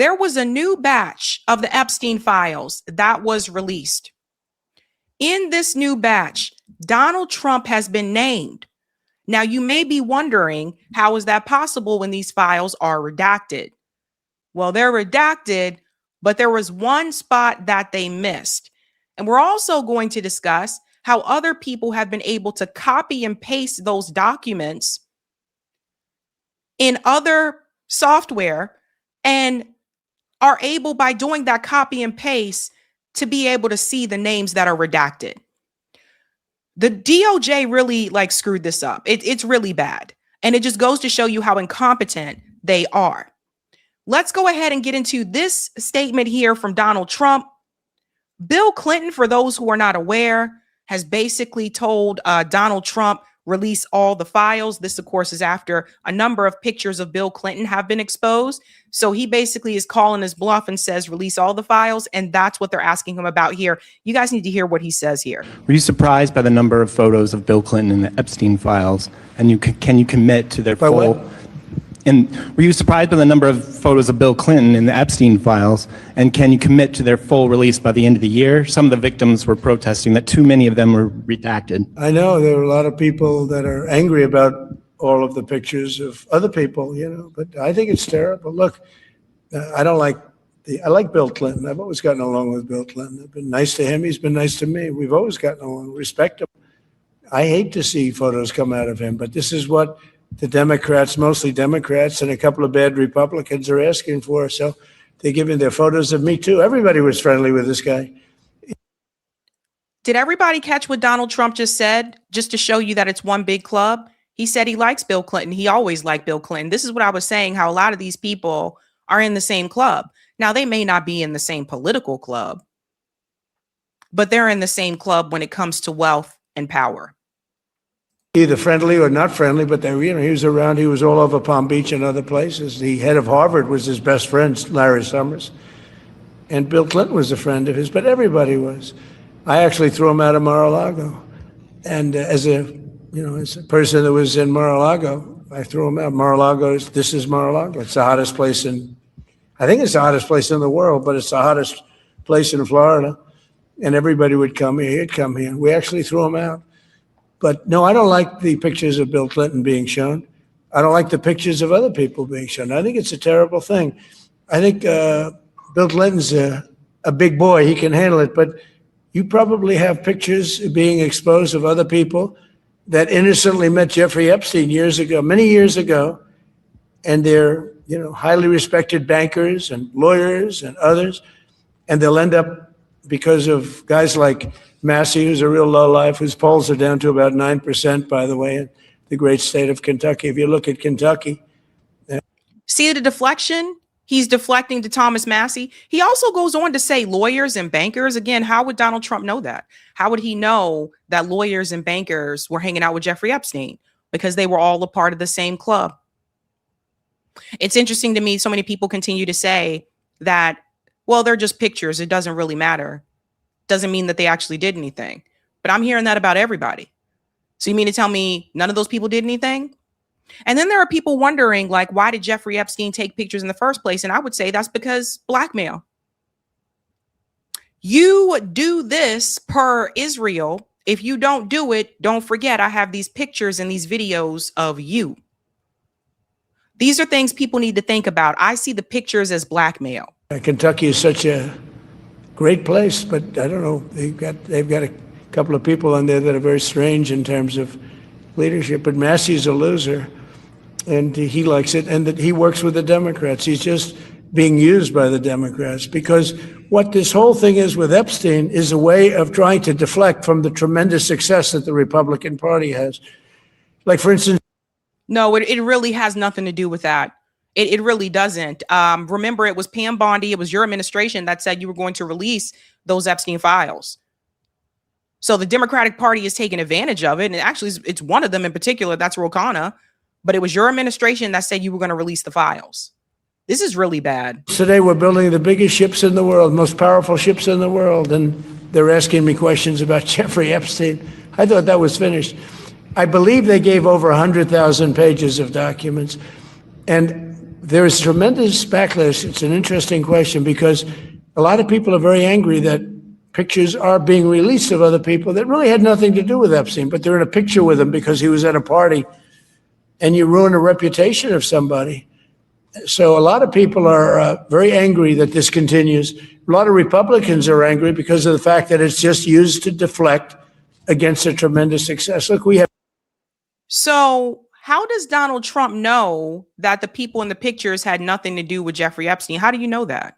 there was a new batch of the Epstein files that was released. In this new batch, Donald Trump has been named. Now, you may be wondering, how is that possible when these files are redacted? Well, they're redacted, but there was one spot that they missed. And we're also going to discuss how other people have been able to copy and paste those documents in other software and are able, by doing that copy and paste, to be able to see the names that are redacted. The DOJ really screwed this up. It's really bad. And it just goes to show you how incompetent they are. Let's go ahead and get into this statement here from Donald Trump. Bill Clinton, for those who are not aware, has basically told Donald Trump, release all the files. This, of course, is after a number of pictures of Bill Clinton have been exposed. So he basically is calling his bluff and says, release all the files. And that's what they're asking him about here. You guys need to hear what he says here. Were you surprised by the number of photos of Bill Clinton in the Epstein files? And can you commit to their full... What? And were you surprised by the number of photos of Bill Clinton in the Epstein files? And can you commit to their full release by the end of the year? Some of the victims were protesting that too many of them were redacted. I know there are a lot of people that are angry about all of the pictures of other people, but I think it's terrible. Look, I like Bill Clinton. I've always gotten along with Bill Clinton. I've been nice to him. He's been nice to me. We've always gotten along, respect him. I hate to see photos come out of him, but this is what the Democrats, mostly Democrats, and a couple of bad Republicans are asking for. So they're giving their photos of me too. Everybody was friendly with this guy. Did everybody catch what Donald Trump just said? Just to show you that it's one big club. He said he likes Bill Clinton. He always liked Bill Clinton. This is what I was saying, how a lot of these people are in the same club. Now, they may not be in the same political club, but they're in the same club when it comes to wealth and power. Either friendly or not friendly, but he was around. He was all over Palm Beach and other places. The head of Harvard was his best friend, Larry Summers. And Bill Clinton was a friend of his, but everybody was. I actually threw him out of Mar-a-Lago. And as a person that was in Mar-a-Lago, I threw him out. This is Mar-a-Lago. It's the hottest place I think it's the hottest place in the world, but it's the hottest place in Florida. And everybody would come here. He'd come here. We actually threw him out. But no, I don't like the pictures of Bill Clinton being shown. I don't like the pictures of other people being shown. I think it's a terrible thing. I think Bill Clinton's a big boy. He can handle it. But you probably have pictures being exposed of other people that innocently met Jeffrey Epstein many years ago. And they're, highly respected bankers and lawyers and others. And they'll end up, because of guys like Massey, who's a real lowlife, whose polls are down to about 9%, by the way, in the great state of Kentucky. If you look at Kentucky. See the deflection? He's deflecting to Thomas Massey. He also goes on to say lawyers and bankers. Again, how would Donald Trump know that? How would he know that lawyers and bankers were hanging out with Jeffrey Epstein? Because they were all a part of the same club. It's interesting to me, so many people continue to say that, well, they're just pictures. It doesn't really matter. Doesn't mean that they actually did anything. But I'm hearing that about everybody. So you mean to tell me none of those people did anything? And then there are people wondering, why did Jeffrey Epstein take pictures in the first place? And I would say that's because blackmail. You do this per Israel. If you don't do it, don't forget I have these pictures and these videos of you. These are things people need to think about. I see the pictures as blackmail. Kentucky is such a great place, but I don't know. They've got a couple of people on there that are very strange in terms of leadership. But Massey's a loser, and he likes it, and that he works with the Democrats. He's just being used by the Democrats, because what this whole thing is with Epstein is a way of trying to deflect from the tremendous success that the Republican Party has. Like, for instance. No, it really has nothing to do with that. It really doesn't. Remember, it was Pam Bondi. It was your administration that said you were going to release those Epstein files. So the Democratic Party is taking advantage of it. And actually, it's one of them in particular. That's Ro Khanna. But it was your administration that said you were going to release the files. This is really bad. Today, we're building the biggest ships in the world, most powerful ships in the world. And they're asking me questions about Jeffrey Epstein. I thought that was finished. I believe they gave over 100,000 pages of documents. And there is tremendous backlash. It's an interesting question because a lot of people are very angry that pictures are being released of other people that really had nothing to do with Epstein, but they're in a picture with him because he was at a party, and you ruin a reputation of somebody. So a lot of people are very angry that this continues. A lot of Republicans are angry because of the fact that it's just used to deflect against a tremendous success. Look, we have. So how does Donald Trump know that the people in the pictures had nothing to do with Jeffrey Epstein? How do you know that?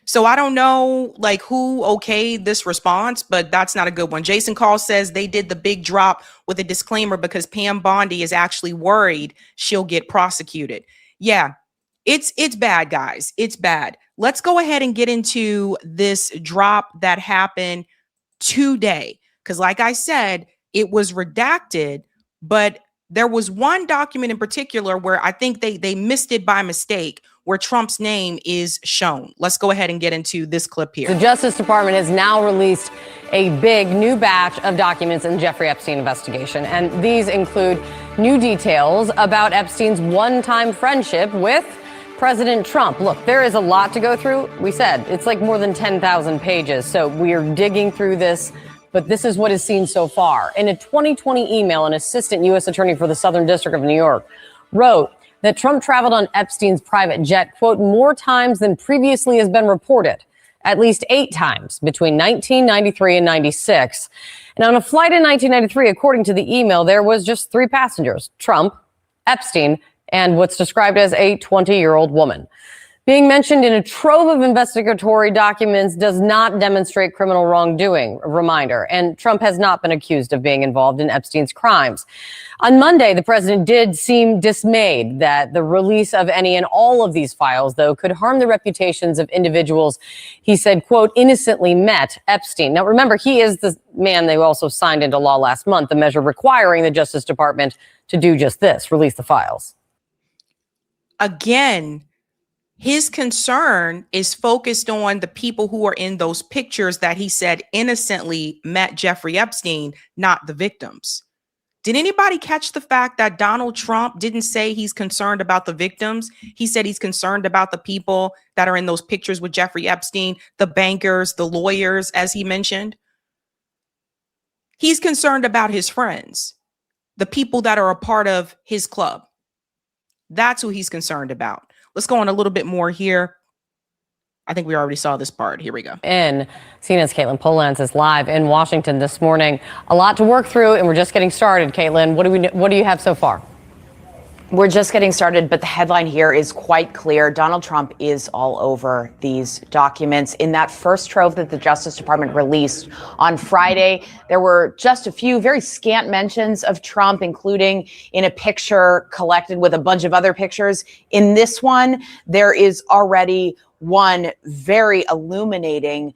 So I don't know like who okayed this response, but that's not a good one. Jason Call says they did the big drop with a disclaimer because Pam Bondi is actually worried she'll get prosecuted. Yeah, it's bad, guys. It's bad. Let's go ahead and get into this drop that happened today. Because like I said, it was redacted, but there was one document in particular where I think they missed it by mistake, where Trump's name is shown. Let's go ahead and get into this clip here. The Justice Department has now released a big new batch of documents in the Jeffrey Epstein investigation. And these include new details about Epstein's one-time friendship with President Trump. Look, there is a lot to go through. We said it's like more than 10,000 pages. So we are digging through this. But this is what is seen so far. In a 2020 email, an assistant U.S. attorney for the Southern District of New York wrote that Trump traveled on Epstein's private jet, quote, more times than previously has been reported, at least 8 times between 1993 and 96. And on a flight in 1993, according to the email, there was just 3 passengers, Trump, Epstein, and what's described as a 20-year-old woman. Being mentioned in a trove of investigatory documents does not demonstrate criminal wrongdoing, a reminder, and Trump has not been accused of being involved in Epstein's crimes. On Monday, the president did seem dismayed that the release of any and all of these files, though, could harm the reputations of individuals he said, quote, innocently met Epstein. Now, remember, he is the man they also signed into law last month, the measure requiring the Justice Department to do just this, release the files. Again, his concern is focused on the people who are in those pictures that he said innocently met Jeffrey Epstein, not the victims. Did anybody catch the fact that Donald Trump didn't say he's concerned about the victims? He said he's concerned about the people that are in those pictures with Jeffrey Epstein, the bankers, the lawyers, as he mentioned. He's concerned about his friends, the people that are a part of his club. That's who he's concerned about. Let's go on a little bit more here. I think we already saw this part. Here we go. CNN's Caitlin Polans is live in Washington this morning. A lot to work through, and we're just getting started. Caitlin, what do you have so far? We're just getting started, but the headline here is quite clear. Donald Trump is all over these documents. In that first trove that the Justice Department released on Friday, there were just a few very scant mentions of Trump, including in a picture collected with a bunch of other pictures. In this one, there is already one very illuminating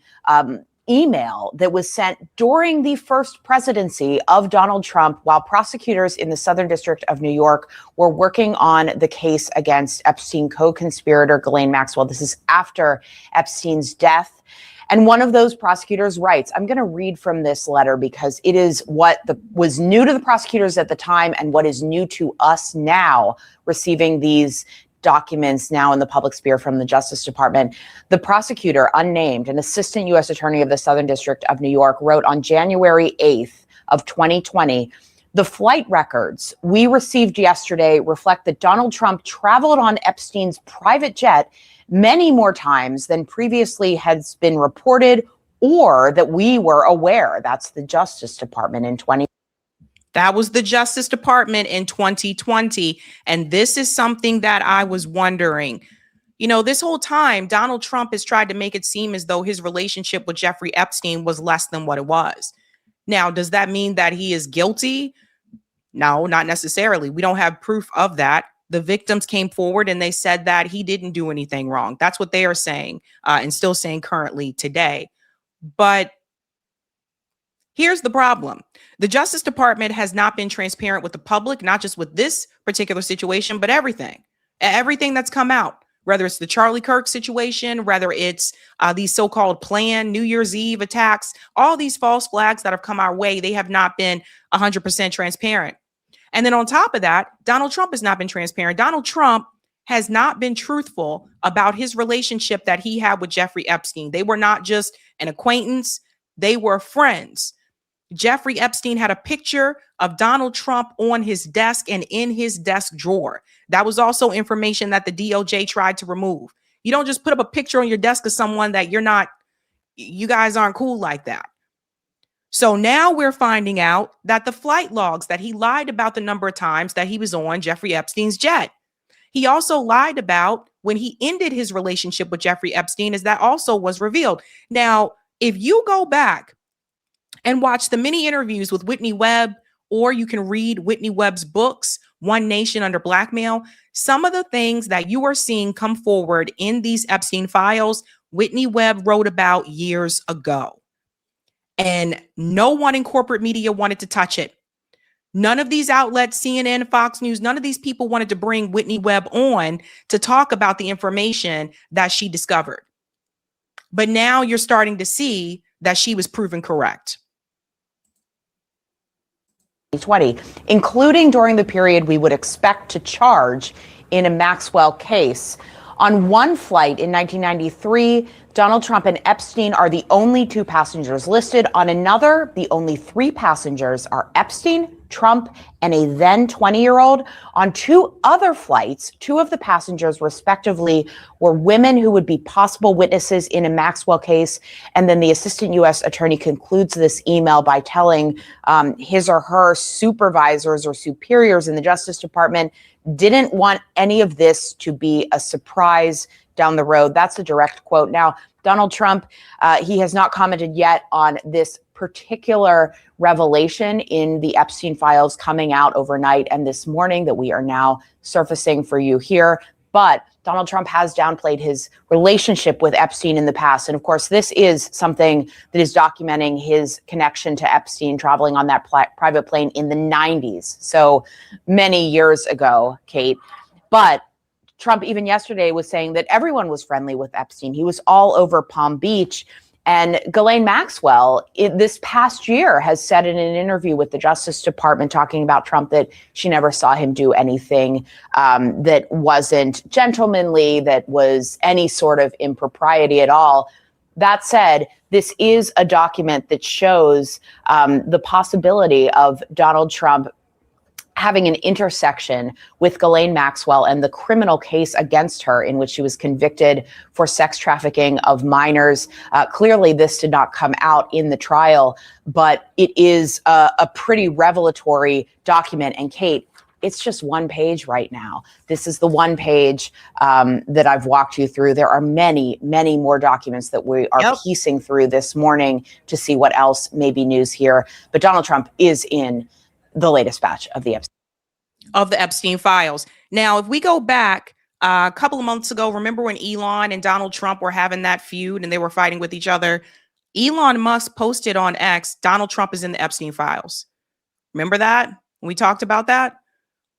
email that was sent during the first presidency of Donald Trump while prosecutors in the Southern District of New York were working on the case against Epstein co-conspirator Ghislaine Maxwell. This is after Epstein's death. And one of those prosecutors writes, I'm going to read from this letter because it is what was new to the prosecutors at the time and what is new to us now, receiving these documents now in the public sphere from the Justice Department. The prosecutor, unnamed, an assistant U.S. attorney of the Southern District of New York, wrote on January 8th of 2020, the flight records we received yesterday reflect that Donald Trump traveled on Epstein's private jet many more times than previously has been reported or that we were aware. That's the Justice Department in 2020. That was the Justice Department in 2020. And this is something that I was wondering. You know, this whole time, Donald Trump has tried to make it seem as though his relationship with Jeffrey Epstein was less than what it was. Now, does that mean that he is guilty? No, not necessarily. We don't have proof of that. The victims came forward and they said that he didn't do anything wrong. That's what they are saying and still saying currently today. But here's the problem. The Justice Department has not been transparent with the public, not just with this particular situation, but everything that's come out, whether it's the Charlie Kirk situation, whether it's these so-called planned New Year's Eve attacks, all these false flags that have come our way, they have not been 100% transparent. And then on top of that, Donald Trump has not been transparent. Donald Trump has not been truthful about his relationship that he had with Jeffrey Epstein. They were not just an acquaintance, they were friends. Jeffrey Epstein had a picture of Donald Trump on his desk and in his desk drawer. That was also information that the DOJ tried to remove. You don't just put up a picture on your desk of someone that you guys aren't cool like that. So now we're finding out that the flight logs that he lied about the number of times that he was on Jeffrey Epstein's jet. He also lied about when he ended his relationship with Jeffrey Epstein, as that also was revealed. Now, if you go back and watch the many interviews with Whitney Webb, or you can read Whitney Webb's books, One Nation Under Blackmail, some of the things that you are seeing come forward in these Epstein files, Whitney Webb wrote about years ago. And no one in corporate media wanted to touch it. None of these outlets, CNN, Fox News, none of these people wanted to bring Whitney Webb on to talk about the information that she discovered. But now you're starting to see that she was proven correct. 2020, including during the period we would expect to charge in a Maxwell case. On one flight in 1993, Donald Trump and Epstein are the only two passengers listed. On another, the only three passengers are Epstein, Trump, and a then 20-year-old. On two other flights, two of the passengers respectively were women who would be possible witnesses in a Maxwell case. And then the assistant U.S. attorney concludes this email by telling his or her supervisors or superiors in the Justice Department didn't want any of this to be a surprise down the road. That's a direct quote. Now, Donald Trump, he has not commented yet on this particular revelation in the Epstein files coming out overnight and this morning that we are now surfacing for you here. But Donald Trump has downplayed his relationship with Epstein in the past. And of course, this is something that is documenting his connection to Epstein, traveling on that private plane in the 90s. So many years ago, Kate. But Trump even yesterday was saying that everyone was friendly with Epstein. He was all over Palm Beach. And Ghislaine Maxwell, this past year, has said in an interview with the Justice Department talking about Trump that she never saw him do anything that wasn't gentlemanly, that was any sort of impropriety at all. That said, this is a document that shows the possibility of Donald Trump having an intersection with Ghislaine Maxwell and the criminal case against her in which she was convicted for sex trafficking of minors. Clearly, this did not come out in the trial, but it is a pretty revelatory document. And Kate, it's just one page right now. This is the one page that I've walked you through. There are many, many more documents that we are piecing through this morning to see what else may be news here. But Donald Trump is in the latest batch of the Epstein files. Now, if we go back a couple of months ago, remember when Elon and Donald Trump were having that feud and they were fighting with each other? Elon Musk posted on X, Donald Trump is in the Epstein files. Remember that? When we talked about that?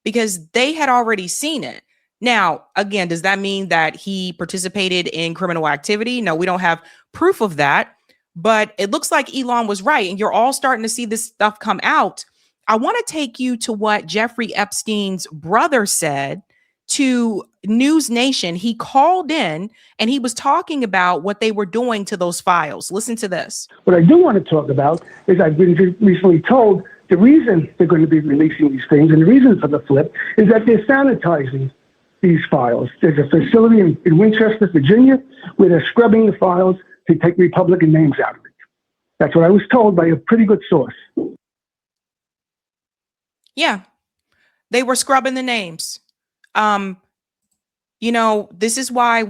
Because they had already seen it. Now, again, does that mean that he participated in criminal activity? No, we don't have proof of that. But it looks like Elon was right. And you're all starting to see this stuff come out. I want to take you to what Jeffrey Epstein's brother said to News Nation. He called in and he was talking about what they were doing to those files. Listen to this. What I do want to talk about is I've been recently told the reason they're going to be releasing these things and the reason for the flip is that they're sanitizing these files. There's a facility in Winchester, Virginia, where they're scrubbing the files to take Republican names out of it. That's what I was told by a pretty good source. Yeah, they were scrubbing the names. This is why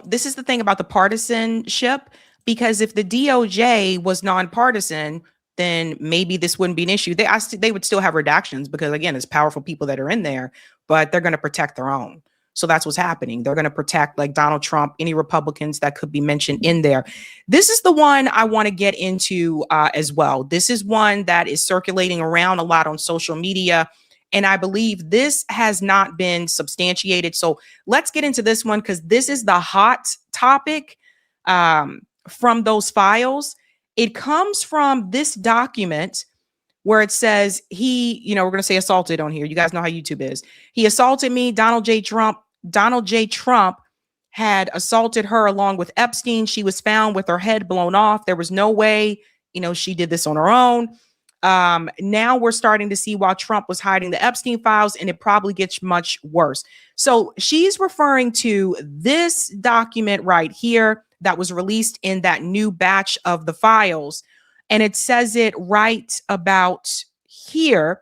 this is the thing about the partisanship, because if the DOJ was nonpartisan, then maybe this wouldn't be an issue. They would still have redactions because, again, it's powerful people that are in there, but they're going to protect their own. So that's what's happening. They're going to protect, like Donald Trump, any Republicans that could be mentioned in there. This is the one I want to get into as well. This is one that is circulating around a lot on social media. And I believe this has not been substantiated. So let's get into this one because this is the hot topic from those files. It comes from this document where it says he, we're going to say assaulted on here. You guys know how YouTube is. He assaulted me. Donald J. Trump had assaulted her along with Epstein. She was found with her head blown off. There was no way, she did this on her own. Now we're starting to see while Trump was hiding the Epstein files, and it probably gets much worse. So she's referring to this document right here that was released in that new batch of the files. And it says it right about here.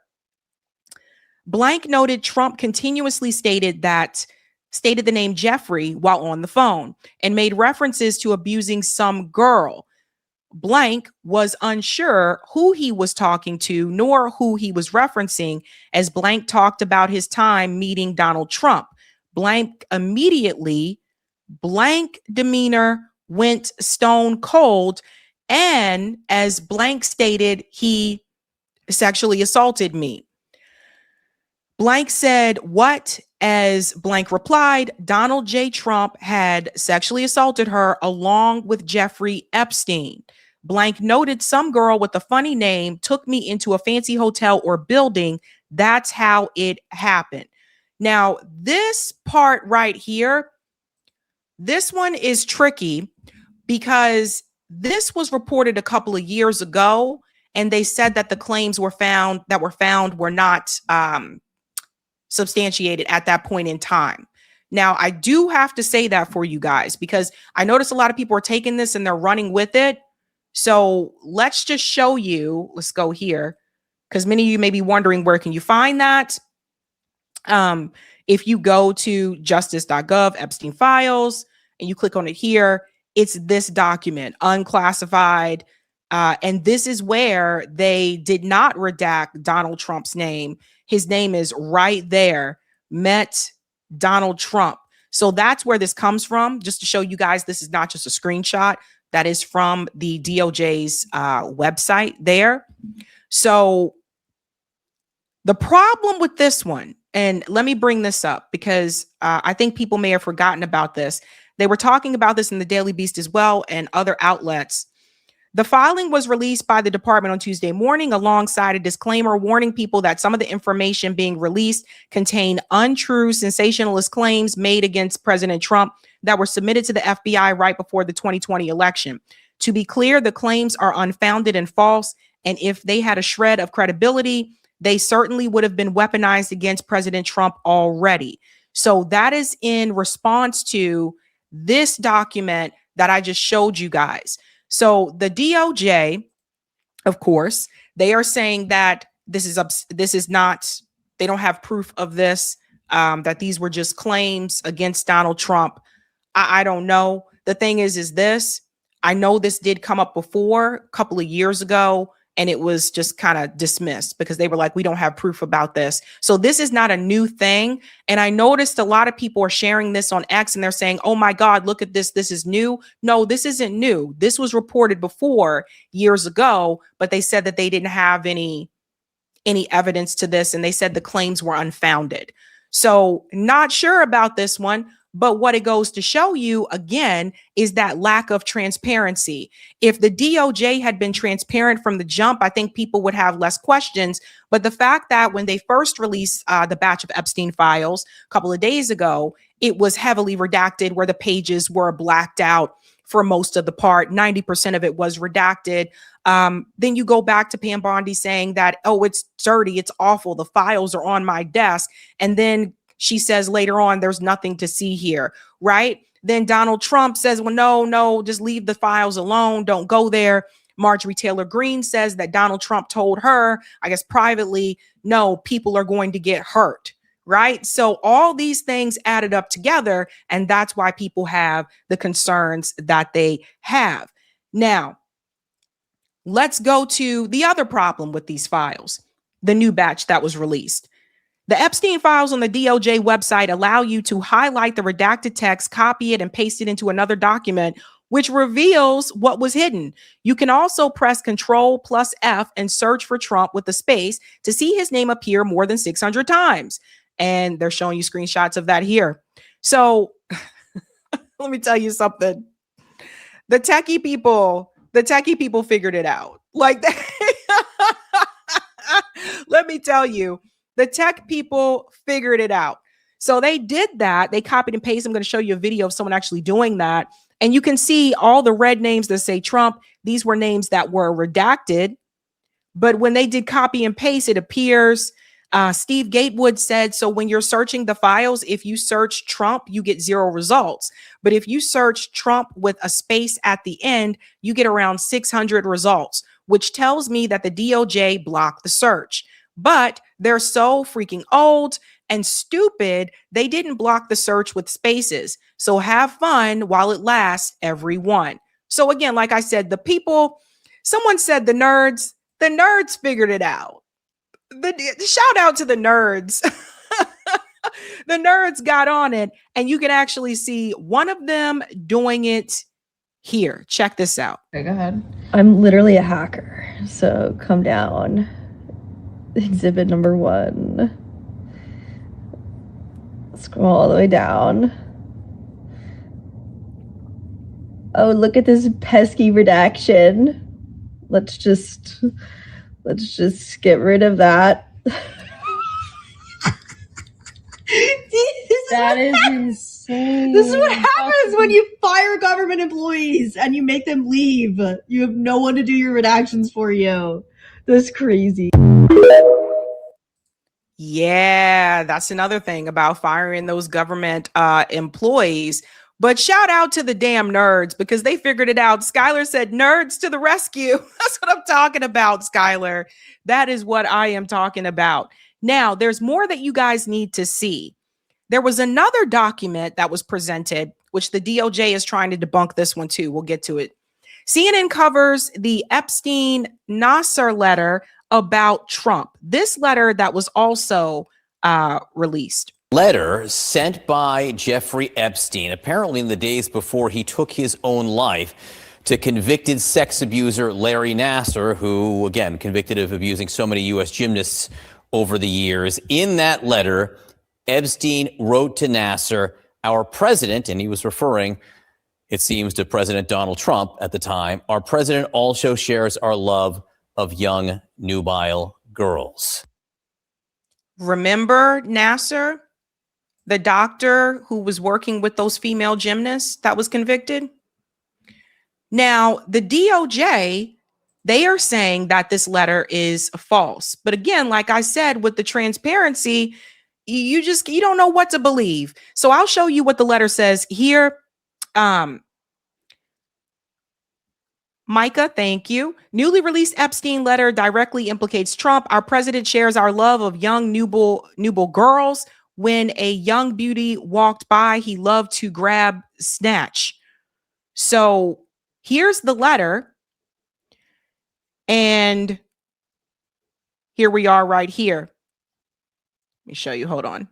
Blank noted Trump continuously stated the name Jeffrey while on the phone and made references to abusing some girl. Blank was unsure who he was talking to nor who he was referencing as Blank talked about his time meeting Donald Trump. Blank demeanor went stone cold. And as Blank stated, he sexually assaulted me. Blank said, what? As Blank replied, Donald J. Trump had sexually assaulted her along with Jeffrey Epstein. Blank noted some girl with a funny name took me into a fancy hotel or building. That's how it happened. Now, this part right here, this one is tricky because this was reported a couple of years ago, and they said that the claims were found were not substantiated at that point in time. Now, I do have to say that for you guys, because I noticed a lot of people are taking this and they're running with it. So let's just show you. Let's go here, because many of you may be wondering, where can you find that? If you go to justice.gov, Epstein files, and you click on it here, it's this document, unclassified. And this is where they did not redact Donald Trump's name. His name is right there, met Donald Trump. So that's where this comes from, just to show you guys this is not just a screenshot. That is from the DOJ's website there. So the problem with this one, and let me bring this up because I think people may have forgotten about this. They were talking about this in the Daily Beast as well and other outlets. The filing was released by the department on Tuesday morning alongside a disclaimer warning people that some of the information being released contained untrue, sensationalist claims made against President Trump that were submitted to the FBI right before the 2020 election. To be clear, the claims are unfounded and false, and if they had a shred of credibility, they certainly would have been weaponized against President Trump already. So that is in response to this document that I just showed you guys. So the DOJ, of course, they are saying that this is not, they don't have proof of this, that these were just claims against Donald Trump. I don't know. The thing is this, I know this did come up before a couple of years ago, and it was just kind of dismissed because they were like, we don't have proof about this. So this is not a new thing. And I noticed a lot of people are sharing this on X and they're saying, oh my God, look at this. This is new. No, this isn't new. This was reported before years ago, but they said that they didn't have any evidence to this. And they said the claims were unfounded. So not sure about this one. But what it goes to show you, again, is that lack of transparency. If the DOJ had been transparent from the jump, I think people would have less questions. But the fact that when they first released the batch of Epstein files a couple of days ago, it was heavily redacted where the pages were blacked out for most of the part. 90% of it was redacted. Then you go back to Pam Bondi saying that, oh, it's dirty, it's awful, the files are on my desk. And then she says later on, there's nothing to see here, right? Then Donald Trump says, well, no, just leave the files alone. Don't go there. Marjorie Taylor Greene says that Donald Trump told her, I guess privately, no, people are going to get hurt, right? So all these things added up together, and that's why people have the concerns that they have. Now, let's go to the other problem with these files, the new batch that was released. The Epstein files on the DOJ website allow you to highlight the redacted text, copy it, and paste it into another document, which reveals what was hidden. You can also press Control+F and search for Trump with a space to see his name appear more than 600 times. And they're showing you screenshots of that here. So let me tell you something. The techie people figured it out. Like that. let me tell you, the tech people figured it out. So they did that. They copied and pasted. I'm going to show you a video of someone actually doing that. And you can see all the red names that say Trump. These were names that were redacted. But when they did copy and paste, it appears. Steve Gatewood said, so when you're searching the files, if you search Trump, you get 0 results. But if you search Trump with a space at the end, you get around 600 results, which tells me that the DOJ blocked the search. But they're so freaking old and stupid, they didn't block the search with spaces. So have fun while it lasts, everyone. So again, like I said, the people, someone said the nerds figured it out. The shout out to the nerds. The nerds got on it, and you can actually see one of them doing it here. Check this out. Okay, go ahead. I'm literally a hacker, so come down. Exhibit number 1. Scroll all the way down. Oh, look at this pesky redaction. Let's just get rid of that. That is insane. This is what happens when you fire government employees and you make them leave. You have no one to do your redactions for you. That's crazy. Yeah, that's another thing about firing those government employees. But shout out to the damn nerds because they figured it out. Skylar said, nerds to the rescue. That's what I'm talking about, Skylar. That is what I am talking about. Now, there's more that you guys need to see. There was another document that was presented, which the DOJ is trying to debunk this one too. We'll get to it. CNN covers the Epstein-Nassar letter about Trump. This letter that was also released. Letter sent by Jeffrey Epstein, apparently in the days before he took his own life, to convicted sex abuser Larry Nassar, who, again, convicted of abusing so many U.S. gymnasts over the years. In that letter, Epstein wrote to Nassar, our president, and he was referring, it seems, to President Donald Trump at the time, our president also shares our love of young nubile girls. Remember Nassar, the doctor who was working with those female gymnasts that was convicted? Now, the DOJ, they are saying that this letter is false. But again, like I said, with the transparency, you don't know what to believe. So I'll show you what the letter says here. Micah, thank you. Newly released Epstein letter directly implicates Trump. Our president shares our love of young nubile girls. When a young beauty walked by, he loved to grab, snatch. So here's the letter. And here we are right here. Let me show you. Hold on.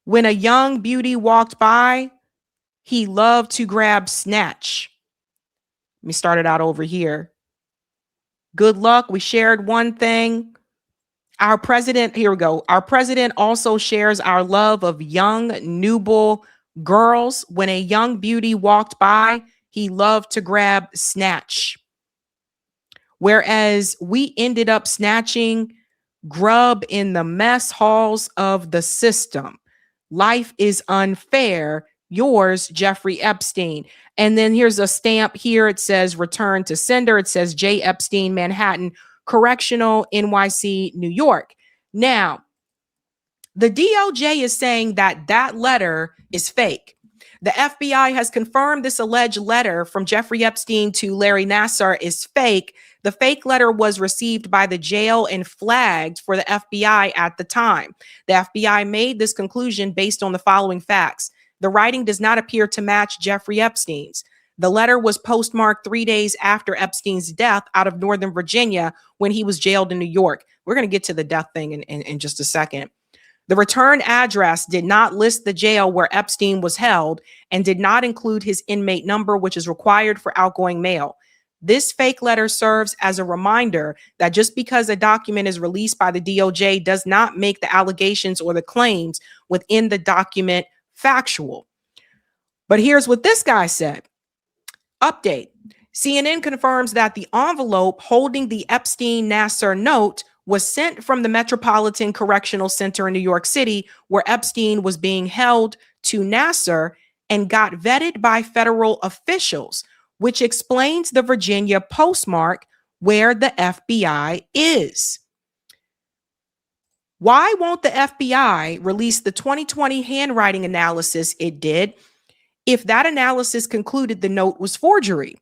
When a young beauty walked by, he loved to grab, snatch. Let me start it out over here. Good luck. We shared one thing. Our president, here we go. Our president also shares our love of young nubile girls. When a young beauty walked by, he loved to grab, snatch. Whereas we ended up snatching grub in the mess halls of the system. Life is unfair. Yours, Jeffrey Epstein. And then here's a stamp here. It says return to sender. It says J. Epstein, Manhattan Correctional, NYC, New York. Now, the DOJ is saying that that letter is fake. The FBI has confirmed this alleged letter from Jeffrey Epstein to Larry Nassar is fake. The fake letter was received by the jail and flagged for the FBI at the time. The FBI made this conclusion based on the following facts. The writing does not appear to match Jeffrey Epstein's. The letter was postmarked 3 days after Epstein's death out of Northern Virginia when he was jailed in New York. We're going to get to the death thing in just a second. The return address did not list the jail where Epstein was held and did not include his inmate number, which is required for outgoing mail. This fake letter serves as a reminder that just because a document is released by the DOJ does not make the allegations or the claims within the document factual. But here's what this guy said. Update. CNN confirms that the envelope holding the Epstein-Nassar note was sent from the Metropolitan Correctional Center in New York City, where Epstein was being held, to Nassar and got vetted by federal officials, which explains the Virginia postmark where the FBI is. Why won't the FBI release the 2020 handwriting analysis it did if that analysis concluded the note was forgery?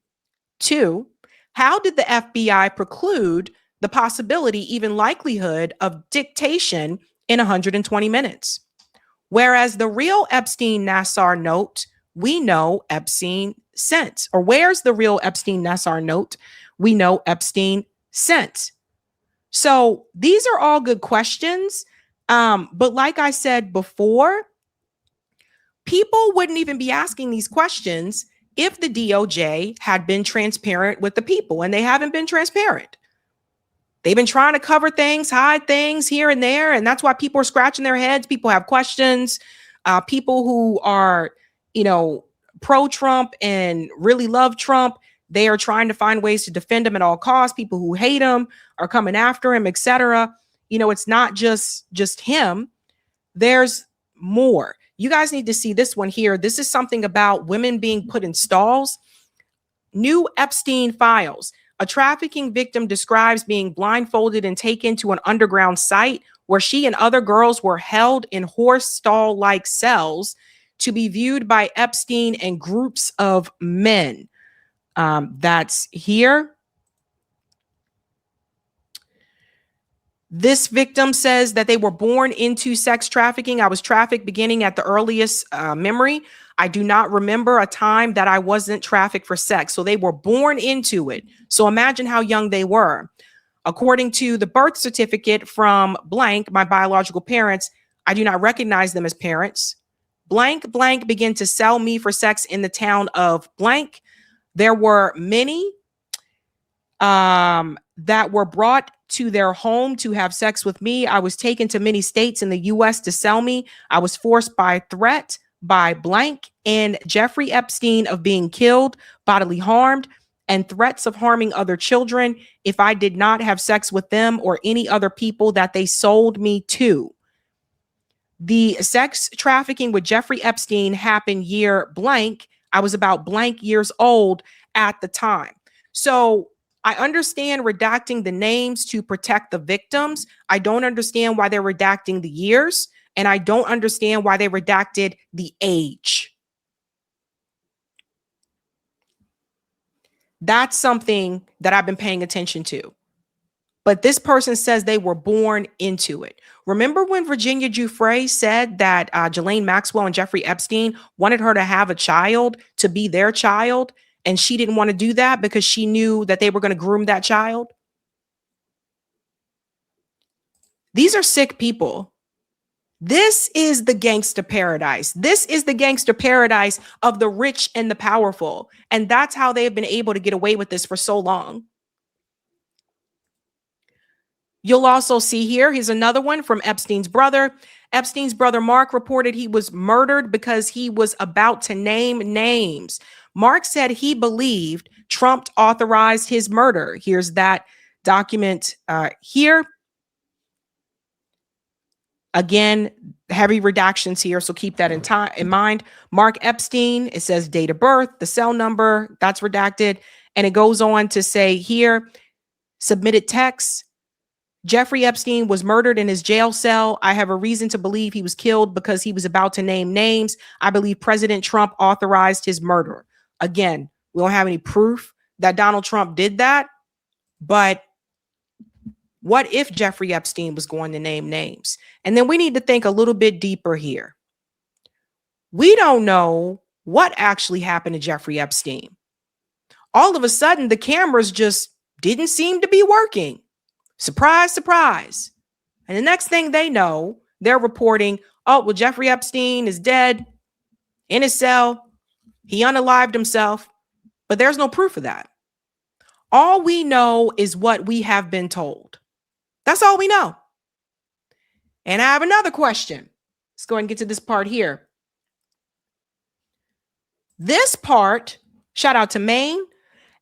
2, how did the FBI preclude the possibility, even likelihood, of dictation in 120 minutes? Whereas the real Epstein-Nassar note, we know Epstein sent. Or where's the real Epstein-Nassar note? We know Epstein sent. So these are all good questions. But like I said before, people wouldn't even be asking these questions if the DOJ had been transparent with the people, and they haven't been transparent. They've been trying to cover things, hide things here and there, and that's why people are scratching their heads. People have questions. People who are, pro-Trump and really love Trump, they are trying to find ways to defend him at all costs. People who hate him are coming after him, etc. It's not just him. There's more. You guys need to see this one here. This is something about women being put in stalls. New Epstein files. A trafficking victim describes being blindfolded and taken to an underground site where she and other girls were held in horse stall-like cells to be viewed by Epstein and groups of men. That's here. This victim says that they were born into sex trafficking. I was trafficked beginning at the earliest memory. I do not remember a time that I wasn't trafficked for sex. So they were born into it. So imagine how young they were. According to the birth certificate from blank, my biological parents, I do not recognize them as parents. Blank, blank began to sell me for sex in the town of blank. There were many that were brought to their home to have sex with me. I was taken to many states in the U.S. to sell me. I was forced by threat by blank and Jeffrey Epstein of being killed, bodily harmed, and threats of harming other children if I did not have sex with them or any other people that they sold me to. The sex trafficking with Jeffrey Epstein happened year blank. I was about blank years old at the time. So I understand redacting the names to protect the victims. I don't understand why they're redacting the years, and I don't understand why they redacted the age. That's something that I've been paying attention to. But this person says they were born into it. Remember when Virginia Giuffre said that Ghislaine Maxwell and Jeffrey Epstein wanted her to have a child to be their child, and she didn't want to do that because she knew that they were going to groom that child? These are sick people. This is the gangster paradise. This is the gangster paradise of the rich and the powerful. And that's how they have been able to get away with this for so long. You'll also see here's another one from Epstein's brother. Epstein's brother, Mark, reported he was murdered because he was about to name names. Mark said he believed Trump authorized his murder. Here's that document here. Again, heavy redactions here, so keep that in mind. Mark Epstein, it says date of birth, the cell number, that's redacted. And it goes on to say here, submitted text. Jeffrey Epstein was murdered in his jail cell. I have a reason to believe he was killed because he was about to name names. I believe President Trump authorized his murder. Again, we don't have any proof that Donald Trump did that, but what if Jeffrey Epstein was going to name names? And then we need to think a little bit deeper here. We don't know what actually happened to Jeffrey Epstein. All of a sudden, the cameras just didn't seem to be working. Surprise, surprise. And the next thing they know, they're reporting, oh, well, Jeffrey Epstein is dead in his cell. He unalived himself, but there's no proof of that. All we know is what we have been told. That's all we know. And I have another question. Let's go ahead and get to this part here. This part, shout out to Maine,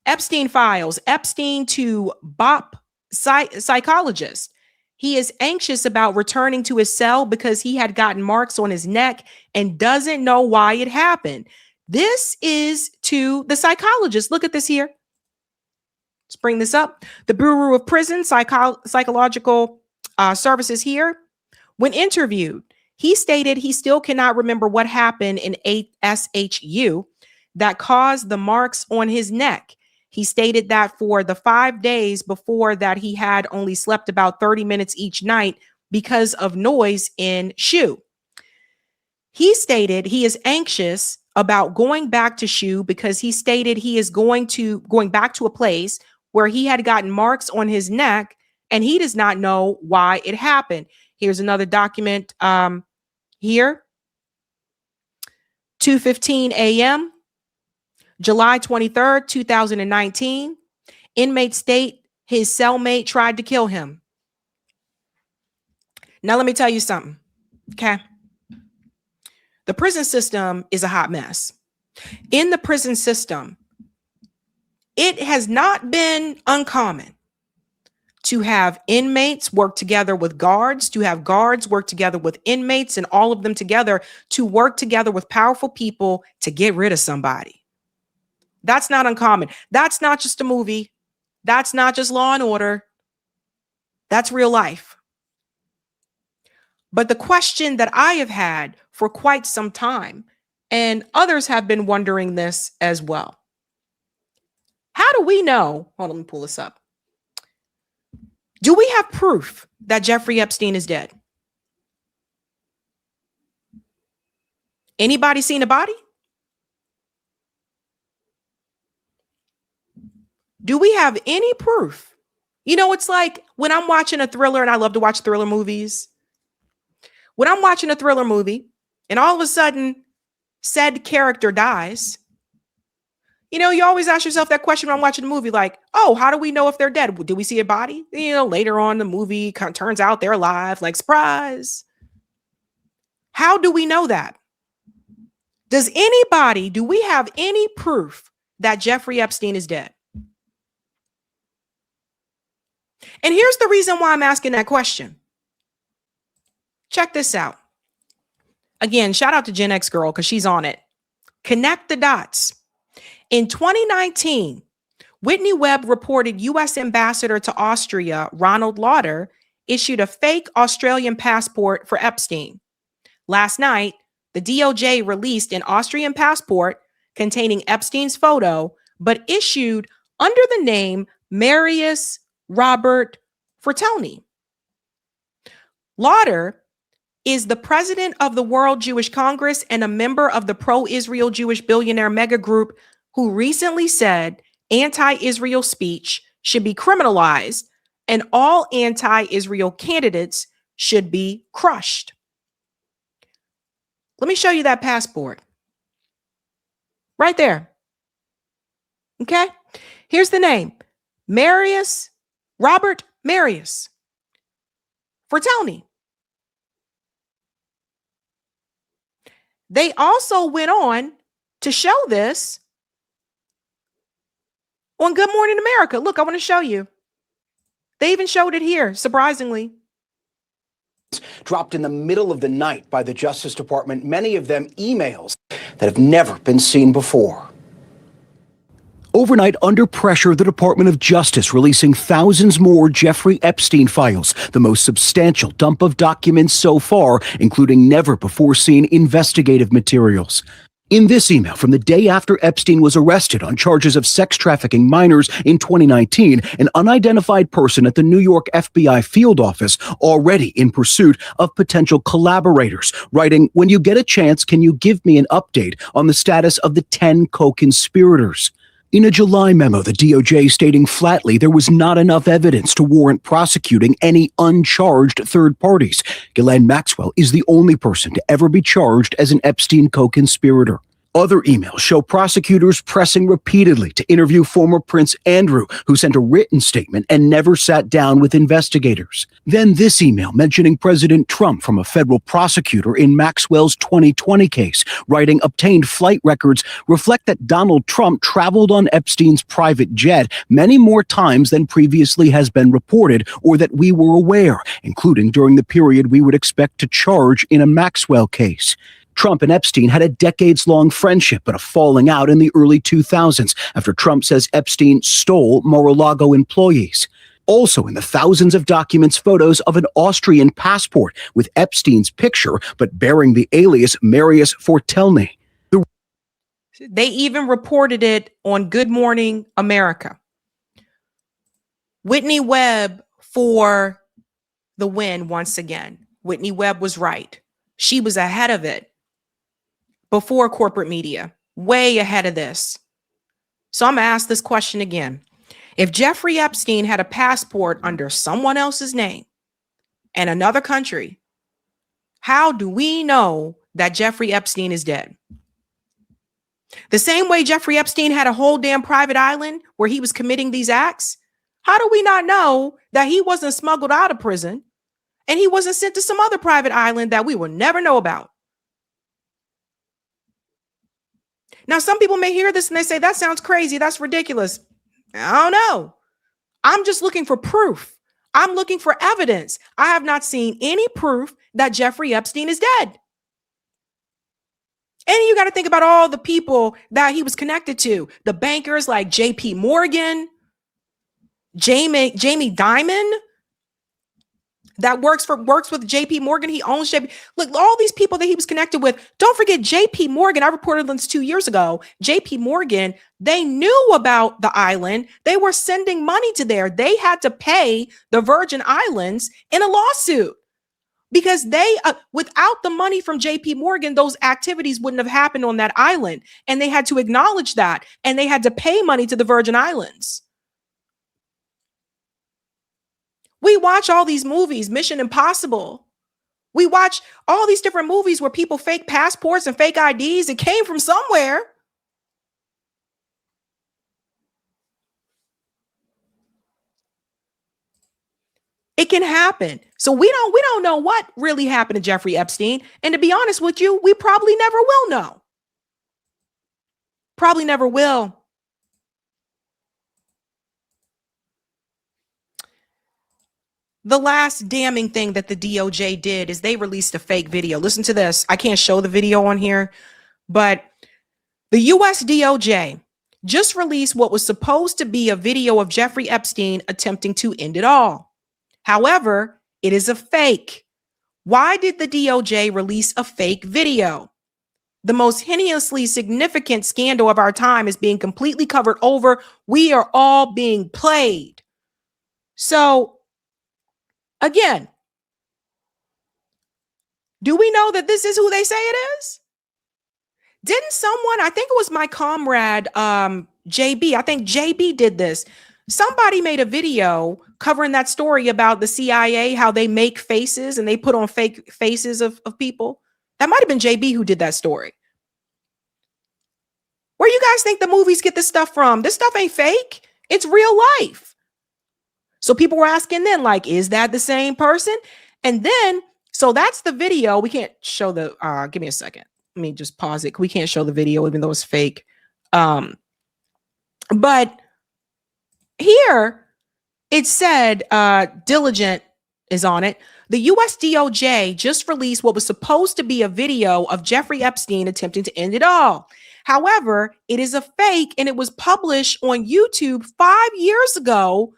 Epstein files, Epstein to BOP psychologist. he is anxious about returning to his cell because he had gotten marks on his neck and doesn't know why it happened. This is to the psychologist. Look at this here. Let's bring this up. The Bureau of Prison Psychological Services here. When interviewed, he stated he still cannot remember what happened in SHU that caused the marks on his neck. He stated that for the 5 days before that, he had only slept about 30 minutes each night because of noise in SHU. He stated he is anxious about going back to SHU because he stated he is going back to a place where he had gotten marks on his neck and he does not know why it happened. Here's another document here. 2:15 a.m. July 23rd, 2019. Inmate state his cellmate tried to kill him. Now, let me tell you something, okay? The prison system is a hot mess. In the prison system, it has not been uncommon to have inmates work together with guards, to have guards work together with inmates, and all of them together to work together with powerful people to get rid of somebody. That's not uncommon. That's not just a movie. That's not just Law and Order. That's real life. But the question that I have had for quite some time, and others have been wondering this as well. How do we know? Hold on, let me pull this up. Do we have proof that Jeffrey Epstein is dead? Anybody seen a body? Do we have any proof? You know, it's like when I'm watching a thriller, and I love to watch thriller movies. When I'm watching a thriller movie and all of a sudden said character dies, you know, you always ask yourself that question when I'm watching a movie, like, oh, how do we know if they're dead? Do we see a body? You know, later on the movie turns out they're alive, like, surprise. How do we know that? Do we have any proof that Jeffrey Epstein is dead? And here's the reason why I'm asking that question. Check this out. Again, shout out to Gen X girl because she's on it. Connect the dots. In 2019, Whitney Webb reported U.S. Ambassador to Austria, Ronald Lauder, issued a fake Australian passport for Epstein. Last night, the DOJ released an Austrian passport containing Epstein's photo, but issued under the name Marius Robert Fratelli. Lauder is the president of the World Jewish Congress and a member of the pro-Israel Jewish billionaire mega group who recently said anti-Israel speech should be criminalized and all anti-Israel candidates should be crushed. Let me show you that passport. Right there. Okay? Here's the name. Robert Marius Fratelli. They also went on to show this on Good Morning America. Look, I want to show you. They even showed it here, surprisingly. Dropped in the middle of the night by the Justice Department, many of them emails that have never been seen before. Overnight, under pressure, the Department of Justice releasing thousands more Jeffrey Epstein files, the most substantial dump of documents so far, including never-before-seen investigative materials. In this email from the day after Epstein was arrested on charges of sex trafficking minors in 2019, an unidentified person at the New York FBI field office already in pursuit of potential collaborators, writing, "When you get a chance, can you give me an update on the status of the 10 co-conspirators?" In a July memo, the DOJ stating flatly there was not enough evidence to warrant prosecuting any uncharged third parties. Ghislaine Maxwell is the only person to ever be charged as an Epstein co-conspirator. Other emails show prosecutors pressing repeatedly to interview former Prince Andrew, who sent a written statement and never sat down with investigators. Then this email mentioning President Trump from a federal prosecutor in Maxwell's 2020 case, writing obtained flight records reflect that Donald Trump traveled on Epstein's private jet many more times than previously has been reported or that we were aware, including during the period we would expect to charge in a Maxwell case. Trump and Epstein had a decades-long friendship, but a falling out in the early 2000s after Trump says Epstein stole Mar-a-Lago employees. Also in the thousands of documents, photos of an Austrian passport with Epstein's picture, but bearing the alias Marius Fortelny. They even reported it on Good Morning America. Whitney Webb for the win once again. Whitney Webb was right. She was ahead of it before corporate media, way ahead of this. So I'm going to ask this question again. If Jeffrey Epstein had a passport under someone else's name and another country, how do we know that Jeffrey Epstein is dead? The same way Jeffrey Epstein had a whole damn private island where he was committing these acts, how do we not know that he wasn't smuggled out of prison and he wasn't sent to some other private island that we will never know about? Now, some people may hear this and they say, that sounds crazy. That's ridiculous. I don't know. I'm just looking for proof. I'm looking for evidence. I have not seen any proof that Jeffrey Epstein is dead. And you got to think about all the people that he was connected to. The bankers like JP Morgan, Jamie Dimon, that works with JP Morgan. He owns JP. Look, all these people that he was connected with. Don't forget JP Morgan. I reported this 2 years ago. JP Morgan, they knew about the island. They were sending money to there. They had to pay the Virgin Islands in a lawsuit because they, without the money from JP Morgan, those activities wouldn't have happened on that island. And they had to acknowledge that. And they had to pay money to the Virgin Islands. We watch all these movies, Mission Impossible. We watch all these different movies where people fake passports and fake IDs. It came from somewhere. It can happen. So we don't know what really happened to Jeffrey Epstein. And to be honest with you, we probably never will know. Probably never will. The last damning thing that the DOJ did is they released a fake video. Listen to this. I can't show the video on here, but the US DOJ just released what was supposed to be a video of Jeffrey Epstein attempting to end it all. However, it is a fake. Why did the DOJ release a fake video? The most heinously significant scandal of our time is being completely covered over. We are all being played. So, again, do we know that this is who they say it is? Didn't someone, I think it was my comrade, JB, I think JB did this. Somebody made a video covering that story about the CIA, how they make faces and they put on fake faces of people. That might have been JB who did that story. Where you guys think the movies get this stuff from? This stuff ain't fake. It's real life. So people were asking then, like, is that the same person? And then, so that's the video. We can't show the, give me a second. Let me just pause it. We can't show the video, even though it's fake. But here it said, Diligent is on it. The US DOJ just released what was supposed to be a video of Jeffrey Epstein attempting to end it all. However, it is a fake and it was published on YouTube 5 years ago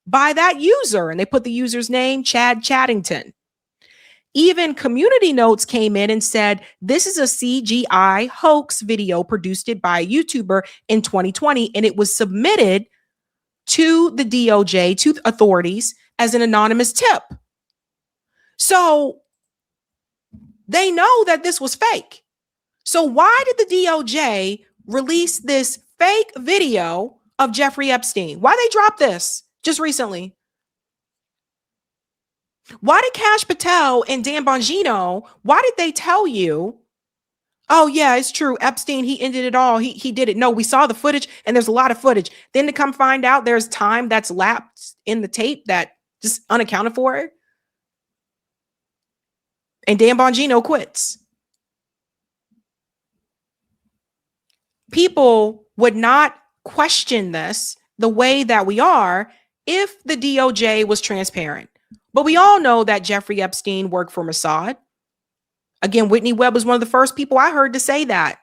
by that user. And they put the user's name, Chad Chaddington. Even Community Notes came in and said, this is a CGI hoax video produced by a YouTuber in 2020. And it was submitted to the DOJ, to authorities, as an anonymous tip. So they know that this was fake. So why did the DOJ release this fake video of Jeffrey Epstein? Why they drop this just recently? Why did Kash Patel and Dan Bongino, why did they tell you Oh, yeah, it's true. Epstein, he ended it all. He did it. No, we saw the footage and there's a lot of footage. Then to come find out there's time that's lapsed in the tape that just unaccounted for. And Dan Bongino quits. People would not question this the way that we are if the DOJ was transparent. But we all know that Jeffrey Epstein worked for Mossad. Again, Whitney Webb was one of the first people I heard to say that.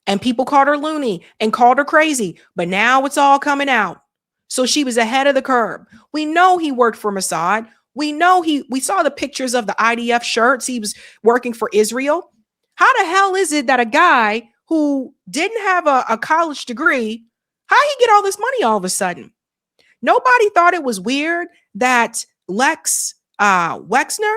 And people called her loony and called her crazy. But now it's all coming out. So she was ahead of the curve. We know he worked for Mossad. We know we saw the pictures of the IDF shirts. He was working for Israel. How the hell is it that a guy who didn't have a college degree, how he get all this money all of a sudden? Nobody thought it was weird that Lex Wexner,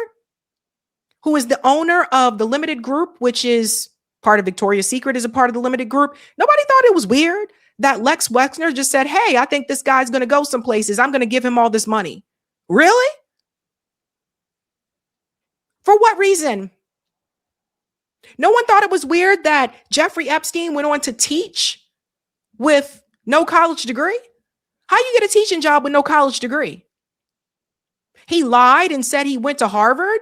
who is the owner of the Limited Group, which is part of Victoria's Secret, is a part of the Limited Group. Nobody thought it was weird that Lex Wexner just said, hey, I think this guy's going to go some places. I'm going to give him all this money. Really? For what reason? No one thought it was weird that Jeffrey Epstein went on to teach with no college degree. How you get a teaching job with no college degree? He lied and said he went to Harvard.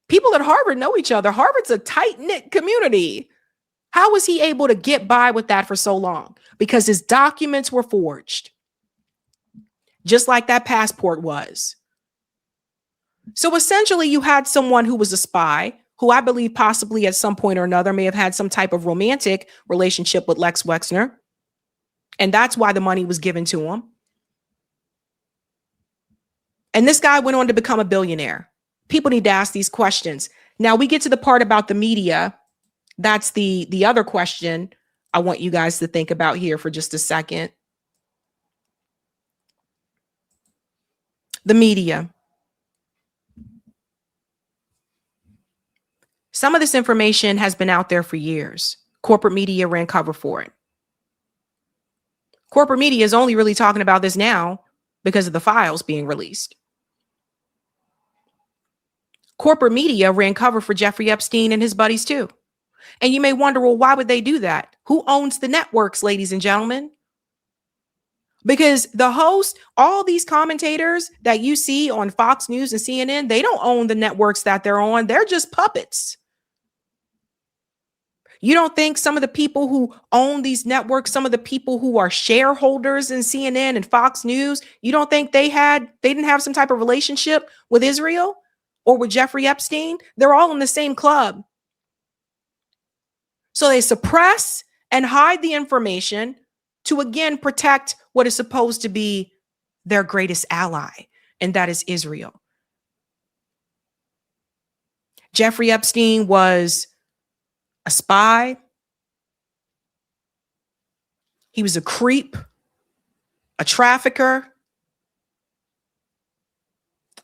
People at Harvard know each other. Harvard's a tight-knit community. How was he able to get by with that for so long? Because his documents were forged, just like that passport was. So essentially, you had someone who was a spy, who I believe possibly at some point or another may have had some type of romantic relationship with Lex Wexner. And that's why the money was given to him. And this guy went on to become a billionaire. People need to ask these questions. Now we get to the part about the media. That's the other question I want you guys to think about here for just a second. The media. Some of this information has been out there for years. Corporate media ran cover for it. Corporate media is only really talking about this now because of the files being released. Corporate media ran cover for Jeffrey Epstein and his buddies too. And you may wonder, well, why would they do that? Who owns the networks, ladies and gentlemen? Because the host, all these commentators that you see on Fox News and CNN, they don't own the networks that they're on. They're just puppets. You don't think some of the people who own these networks, some of the people who are shareholders in CNN and Fox News, you don't think they didn't have some type of relationship with Israel or with Jeffrey Epstein? They're all in the same club. So they suppress and hide the information to again protect what is supposed to be their greatest ally, and that is Israel. Jeffrey Epstein was a spy. He was a creep, a trafficker.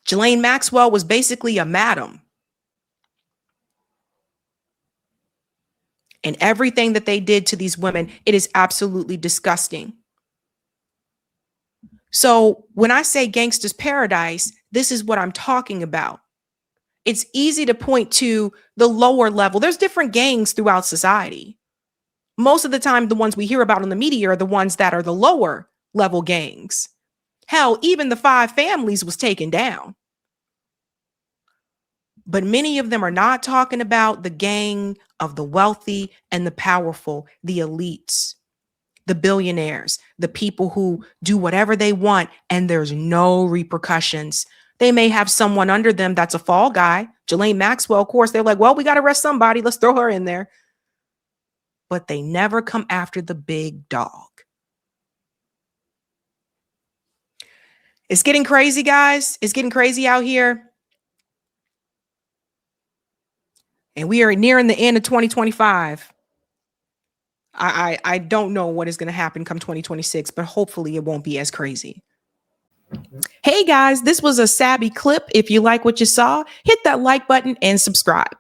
Ghislaine Maxwell was basically a madam. And everything that they did to these women, it is absolutely disgusting. So when I say gangster's paradise, this is what I'm talking about. It's easy to point to the lower level. There's different gangs throughout society. Most of the time, the ones we hear about in the media are the ones that are the lower level gangs. Hell, even the 5 families was taken down. But many of them are not talking about the gang of the wealthy and the powerful, the elites, the billionaires, the people who do whatever they want and there's no repercussions. They may have someone under them that's a fall guy. Ghislaine Maxwell, of course, they're like, well, we got to arrest somebody. Let's throw her in there. But they never come after the big dog. It's getting crazy, guys. It's getting crazy out here. And we are nearing the end of 2025. I don't know what is going to happen come 2026, but hopefully it won't be as crazy. Hey guys, this was a Sabby clip. If you like what you saw, hit that like button and subscribe.